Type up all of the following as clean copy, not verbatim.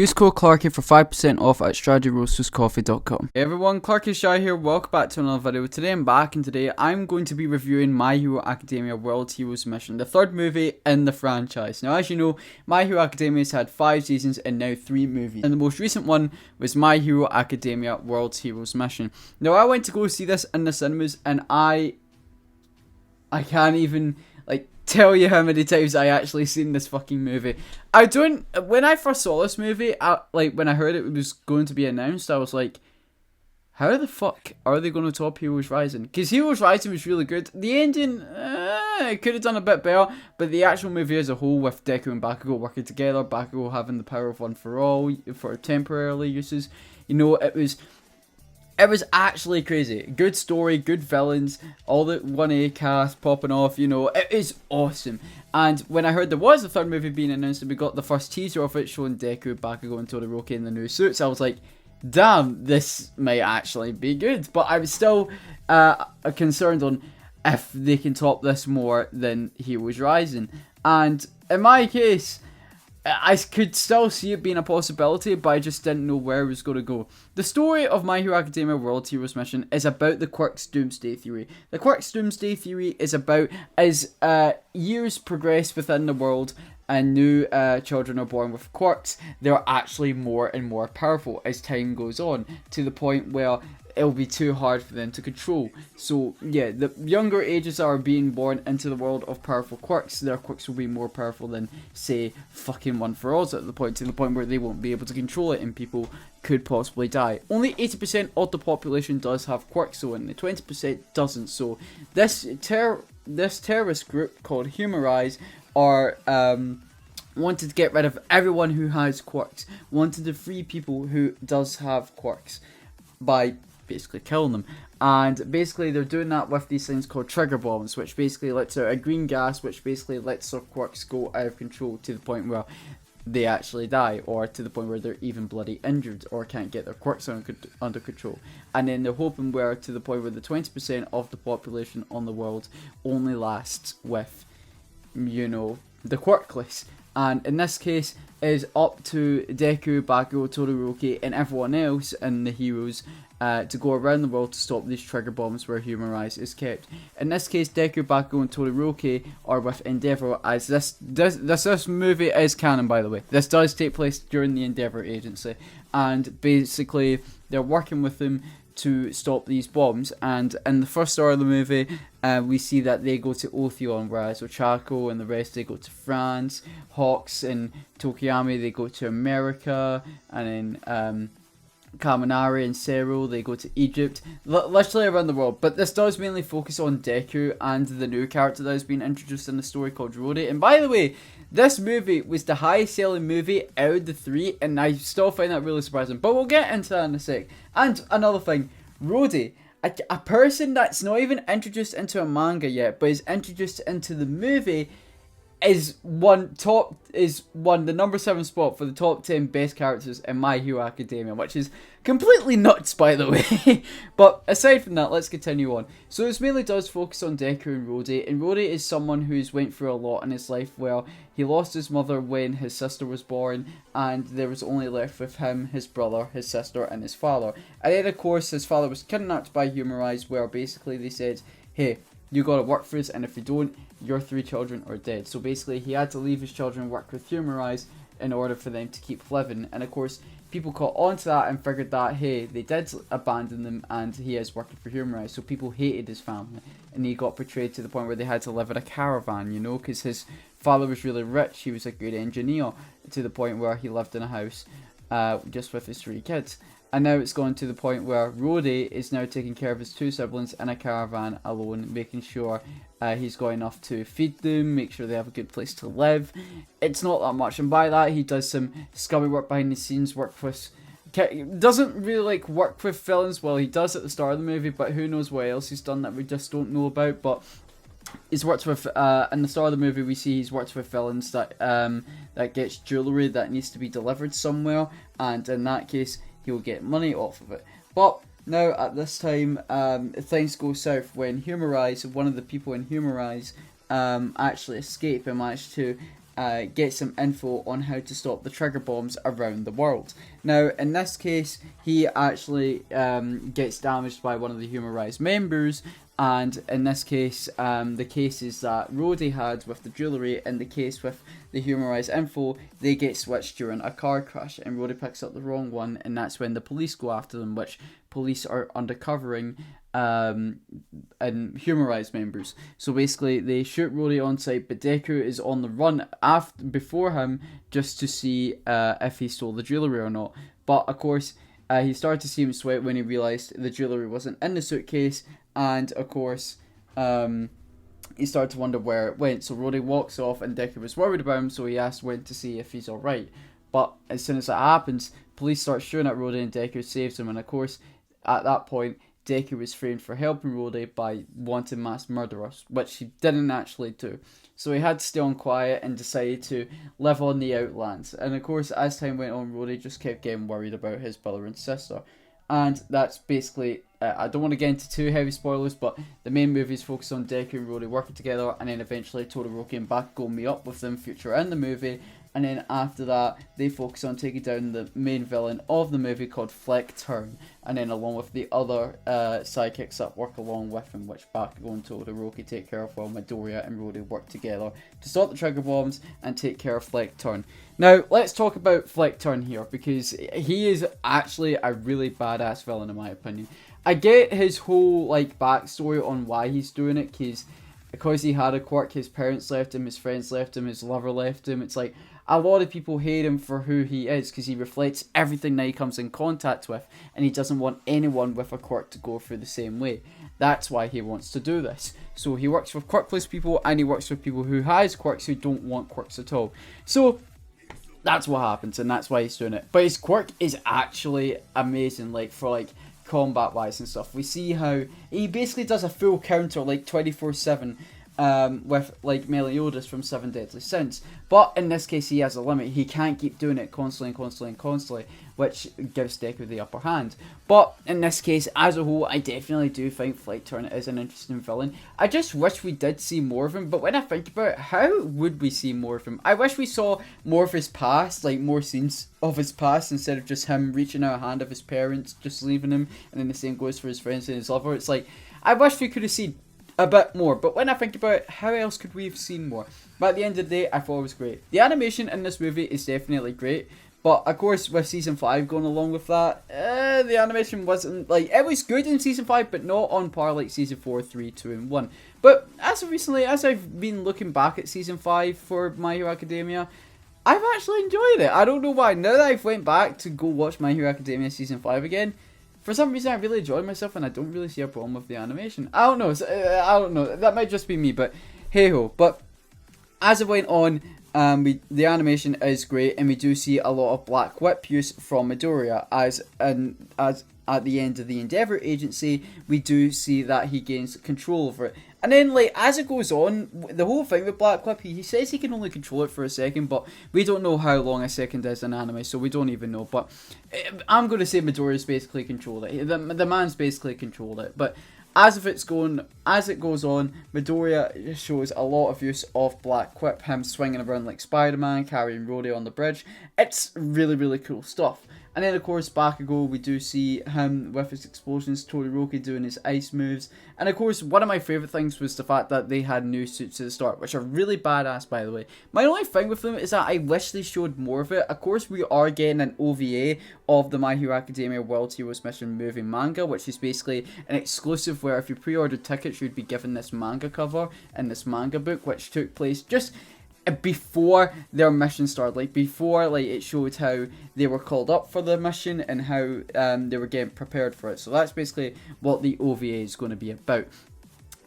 Use code Clarky for 5% off at stradioroastscoffee.com. Hey everyone, Clarky Shy here. Welcome back to another video. Today I'm back, and today I'm going to be reviewing My Hero Academia World Heroes Mission, the third movie in the franchise. Now, as you know, My Hero Academia has had 5 seasons and now 3 movies, and the most recent one was My Hero Academia World Heroes Mission. Now, I went to go see this in the cinemas, and I can't even tell you how many times I actually seen this fucking movie. When I first saw this movie, when I heard it was going to be announced, I was like, how the fuck are they going to top Heroes Rising? Because Heroes Rising was really good. The ending, it could have done a bit better, but the actual movie as a whole, with Deku and Bakugo working together, Bakugo having the power of one for all, for temporarily uses, it was actually crazy. Good story, good villains, all the 1A cast popping off, it is awesome. And when I heard there was a third movie being announced and we got the first teaser of it showing Deku, Bakugo and Todoroki in the new suits, I was like, damn, this might actually be good. But I was still concerned on if they can top this more than Heroes Rising. And in my case, I could still see it being a possibility, but I just didn't know where it was going to go. The story of My Hero Academia World Heroes Mission is about the Quirk's Doomsday Theory. The Quirk's Doomsday Theory is about, as years progress within the world and new children are born with quirks, they're actually more and more powerful as time goes on, to the point where it'll be too hard for them to control. So yeah, the younger ages that are being born into the world of powerful quirks, their quirks will be more powerful than, say, fucking One for All's to the point where they won't be able to control it and people could possibly die. Only 80% of the population does have quirks though, and the 20% doesn't. So this terrorist group called Humorize are wanted to get rid of everyone who has quirks, wanted to free people who does have quirks by basically killing them. And basically they're doing that with these things called trigger bombs, which basically lets out a green gas, which basically lets their quirks go out of control to the point where they actually die, or to the point where they're even bloody injured or can't get their quirks under control. And then they're hoping where to the point where the 20% of the population on the world only lasts with, the quirkless. And in this case, is up to Deku, Bakugo, Todoroki, and everyone else in the heroes to go around the world to stop these trigger bombs where Humorize is kept. In this case, Deku, Bakugo, and Todoroki are with Endeavor, as this movie is canon, by the way. This does take place during the Endeavor Agency, and basically they're working with them to stop these bombs. And in the first hour of the movie, we see that they go to Otheon, whereas Ochako and the rest, they go to France. Hawks and Tokiyami, they go to America, and then Kaminari and Sero, they go to Egypt, literally around the world. But this does mainly focus on Deku and the new character that has been introduced in the story called Rhodey. And by the way, this movie was the highest selling movie out of the 3, and I still find that really surprising. But we'll get into that in a sec. And another thing, Rhodey, a person that's not even introduced into a manga yet, but is introduced into the movie, is the number 7 spot for the top 10 best characters in My Hero Academia, which is completely nuts, by the way. But aside from that, let's continue on. So this mainly does focus on Deku and Rhodey, and Rhodey is someone who's went through a lot in his life, where he lost his mother when his sister was born, and there was only left with him, his brother, his sister, and his father. And then of course his father was kidnapped by Humorize, where basically they said, hey, you gotta work for us, and if you don't, your 3 children are dead. So basically he had to leave his children and work with Humorize in order for them to keep living. And of course people caught on to that and figured that, hey, they did abandon them and he is working for Humorize. So people hated his family, and he got betrayed to the point where they had to live in a caravan, because his father was really rich, he was a good engineer, to the point where he lived in a house just with his 3 kids. And now it's gone to the point where Rhodey is now taking care of his 2 siblings in a caravan alone, making sure he's got enough to feed them, make sure they have a good place to live. It's not that much, and by that he does some scummy work behind the scenes, doesn't really work with villains. Well, he does at the start of the movie, but who knows what else he's done that we just don't know about. But he's worked with, in the start of the movie we see he's worked with villains that gets jewellery that needs to be delivered somewhere, and in that case he'll get money off of it. But now at this time, things go south when Humorize, one of the people in Humorize, actually escape and manage to get some info on how to stop the trigger bombs around the world. Now, in this case, he actually gets damaged by one of the Human Rise members, and in this case, the cases that Rhodey had with the jewellery and the case with the Human Rise info, they get switched during a car crash, and Rhodey picks up the wrong one, and that's when the police go after them, which police are undercovering and Human Rise members. So basically, they shoot Rhodey on sight, but Deku is on the run before him just to see if he stole the jewellery or not. But of course, he started to see him sweat when he realised the jewellery wasn't in the suitcase, and of course, he started to wonder where it went. So Rhodey walks off, and Deku was worried about him, so he asked Went to see if he's alright. But as soon as that happens, police start shooting at Rhodey, and Deku saves him, and of course, at that point, Deku was framed for helping Rhodey by wanting mass murderers, which he didn't actually do. So he had to stay on quiet and decided to live on the Outlands. And of course, as time went on, Rhodey just kept getting worried about his brother and sister. And that's basically, I don't want to get into too heavy spoilers, but the main movie is focused on Deku and Rhodey working together, and then eventually Todoroki and Bakugo meet up with them future in the movie. And then after that, they focus on taking down the main villain of the movie called Fleck Turn. And then along with the other sidekicks that work along with him, which Bakugo and Todoroki take care of, while Midoriya and Rhodey work together to stop the trigger bombs and take care of Fleck Turn. Now, let's talk about Fleck Turn here, because he is actually a really badass villain in my opinion. I get his whole backstory on why he's doing it, because he had a quirk, his parents left him, his friends left him, his lover left him. It's like, a lot of people hate him for who he is, because he reflects everything that he comes in contact with, and he doesn't want anyone with a quirk to go through the same way. That's why he wants to do this. So he works with quirkless people, and he works with people who has quirks who don't want quirks at all. So that's what happens, and that's why he's doing it. But his quirk is actually amazing, for combat wise and stuff. We see how he basically does a full counter 24/7 with Meliodas from Seven Deadly Sins. But in this case, he has a limit. He can't keep doing it constantly, which gives Deku the upper hand. But in this case, as a whole, I definitely do think Fleck Turn is an interesting villain. I just wish we did see more of him, but when I think about it, how would we see more of him? I wish we saw more of his past, more scenes of his past, instead of just him reaching out a hand of his parents, just leaving him, and then the same goes for his friends and his lover. It's like, I wish we could have seen a bit more, but when I think about it, how else could we have seen more? But at the end of the day, I thought it was great. The animation in this movie is definitely great, but of course with season 5 going along with that, the animation wasn't, it was good in season 5, but not on par like season 4, 3, 2 and 1. But as of recently, as I've been looking back at season 5 for My Hero Academia, I've actually enjoyed it. I don't know why. Now that I've went back to go watch My Hero Academia season 5 again, for some reason I really enjoyed myself, and I don't really see a problem with the animation. I don't know. That might just be me, but hey ho. But as it went on, the animation is great, and we do see a lot of Black Whip use from Midoriya, as at the end of the Endeavor Agency, we do see that he gains control over it. And then, as it goes on, the whole thing with Black Whip, he says he can only control it for a second, but we don't know how long a second is in anime, so we don't even know. But I'm going to say Midoriya's basically controlled it. The man's basically controlled it. But as it goes on, Midoriya shows a lot of use of Black Whip, him swinging around like Spider-Man, carrying Rhodey on the bridge. It's really, really cool stuff. And then, of course, Bakugo, we do see him with his explosions, Todoroki doing his ice moves. And, of course, one of my favourite things was the fact that they had new suits at the start, which are really badass, by the way. My only thing with them is that I wish they showed more of it. Of course, we are getting an OVA of the My Hero Academia World Heroes Mission movie manga, which is basically an exclusive where if you pre-ordered tickets, you'd be given this manga cover and this manga book, which took place just before their mission started, before it showed how they were called up for the mission and how they were getting prepared for it. So that's basically what the OVA is going to be about.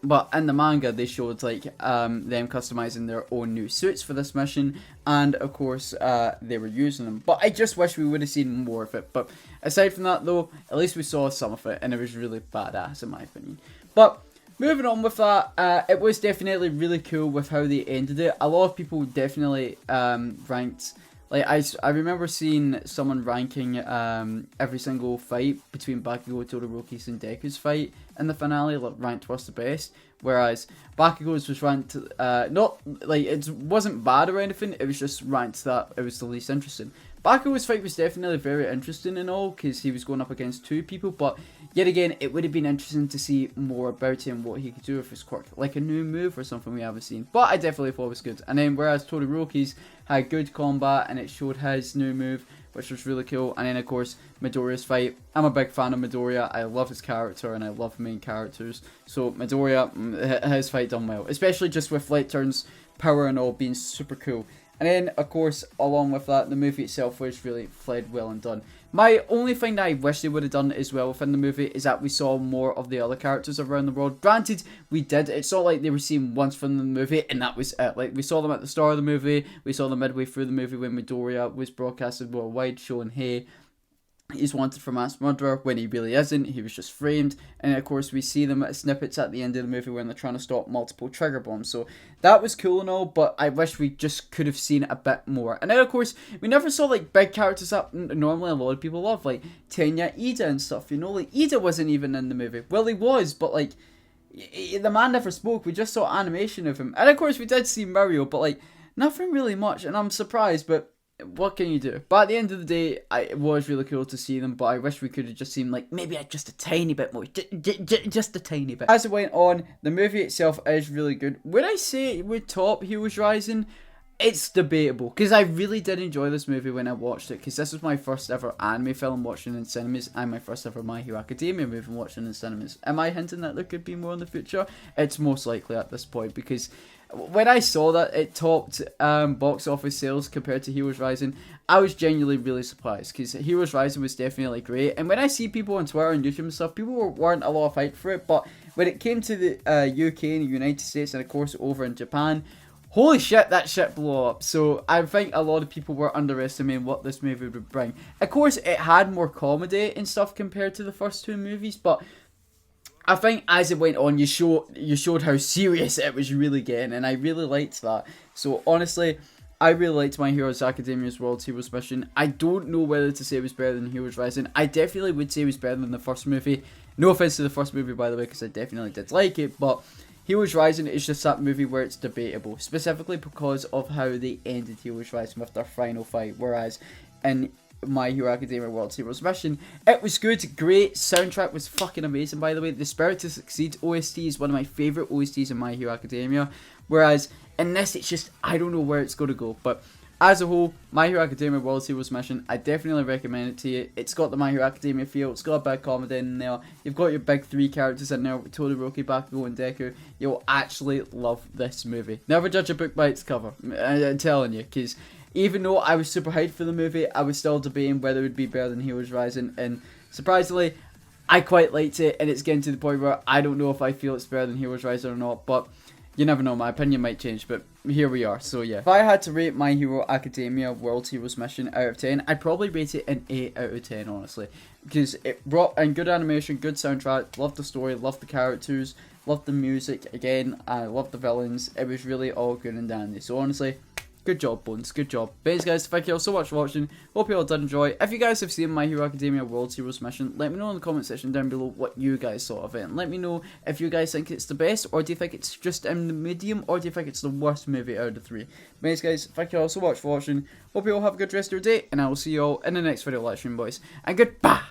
But in the manga, they showed them customizing their own new suits for this mission, and of course they were using them. But I just wish we would have seen more of it. But aside from that, though, at least we saw some of it, and it was really badass in my opinion. But moving on with that, it was definitely really cool with how they ended it. A lot of people definitely ranked, I remember seeing someone ranking every single fight between Bakugo, Todoroki's and Deku's fight in the finale, like ranked was the best. Whereas Bakugo's was ranked, not, like, it wasn't bad or anything, it was just ranked that it was the least interesting. Bakugo's fight was definitely very interesting and all, because he was going up against two people, but yet again, it would have been interesting to see more about him, what he could do with his quirk, like a new move or something we haven't seen, but I definitely thought it was good. And then whereas Todoroki's had good combat, and it showed his new move, which was really cool. And then of course Midoriya's fight, I'm a big fan of Midoriya, I love his character and I love main characters, so Midoriya, his fight done well, especially just with Light Turn's power and all being super cool. And then of course along with that, the movie itself was really played well and done. My only thing that I wish they would have done as well within the movie is that we saw more of the other characters around the world. Granted, we did. It's not like they were seen once from the movie and that was it. Like, we saw them at the start of the movie, we saw them midway through the movie when Midoriya was broadcasted worldwide, showing, hey, he's wanted for mass murderer, when he really isn't, he was just framed. And of course we see them at snippets at the end of the movie when they're trying to stop multiple trigger bombs, so that was cool and all, but I wish we just could have seen a bit more. And then of course we never saw like big characters that normally a lot of people love, like Tenya, Ida and stuff, you know, like Ida wasn't even in the movie. Well, he was, but like the man never spoke, we just saw animation of him. And of course we did see Mario, but like nothing really much, and I'm surprised, but what can you do? But at the end of the day, it was really cool to see them, but I wish we could have just seen, like, maybe just a tiny bit more. Just a tiny bit. As it went on, the movie itself is really good. Would I say it would top Heroes Rising? It's debatable, because I really did enjoy this movie when I watched it, because this was my first ever anime film watching in cinemas, and my first ever My Hero Academia movie watching in cinemas. Am I hinting that there could be more in the future? It's most likely at this point, because when I saw that it topped box office sales compared to Heroes Rising, I was genuinely really surprised, because Heroes Rising was definitely great. And when I see people on Twitter and YouTube and stuff, people weren't a lot of hype for it, but when it came to the UK and the United States, and of course over in Japan, holy shit, that shit blew up. So I think a lot of people were underestimating what this movie would bring. Of course, it had more comedy and stuff compared to the first two movies, but I think as it went on, you showed how serious it was really getting, and I really liked that. So honestly, I really liked My Hero Academia's World Heroes Mission. I don't know whether to say it was better than Heroes Rising. I definitely would say it was better than the first movie. No offense to the first movie, by the way, because I definitely did like it, but Heroes Rising is just that movie where it's debatable, specifically because of how they ended Heroes Rising with their final fight, whereas in My Hero Academia World Heroes Mission, it was good, great, soundtrack was fucking amazing, by the way. The Spirit to Succeed OST is one of my favourite OSTs in My Hero Academia, whereas in this it's just, I don't know where it's going to go, but as a whole, My Hero Academia World Heroes Mission, I definitely recommend it to you. It's got the My Hero Academia feel, it's got a bit of comedy in there, you've got your big three characters in there, Todoroki, Bakugo and Deku. You'll actually love this movie. Never judge a book by its cover, I'm telling you, because even though I was super hyped for the movie, I was still debating whether it would be better than Heroes Rising, and surprisingly, I quite liked it, and it's getting to the point where I don't know if I feel it's better than Heroes Rising or not, but you never know, my opinion might change, but here we are, so yeah. If I had to rate My Hero Academia World Heroes Mission out of 10, I'd probably rate it an 8 out of 10, honestly, because it brought in good animation, good soundtrack, loved the story, loved the characters, loved the music, again, I loved the villains, it was really all good and dandy, so honestly, good job, Bones. Good job. Thanks, guys. Thank you all so much for watching. Hope you all did enjoy. If you guys have seen My Hero Academia World Heroes Mission, let me know in the comment section down below what you guys thought of it. And let me know if you guys think it's the best, or do you think it's just in the medium, or do you think it's the worst movie out of the three. Thanks, guys. Thank you all so much for watching. Hope you all have a good rest of your day, and I will see you all in the next video live stream, boys. And goodbye!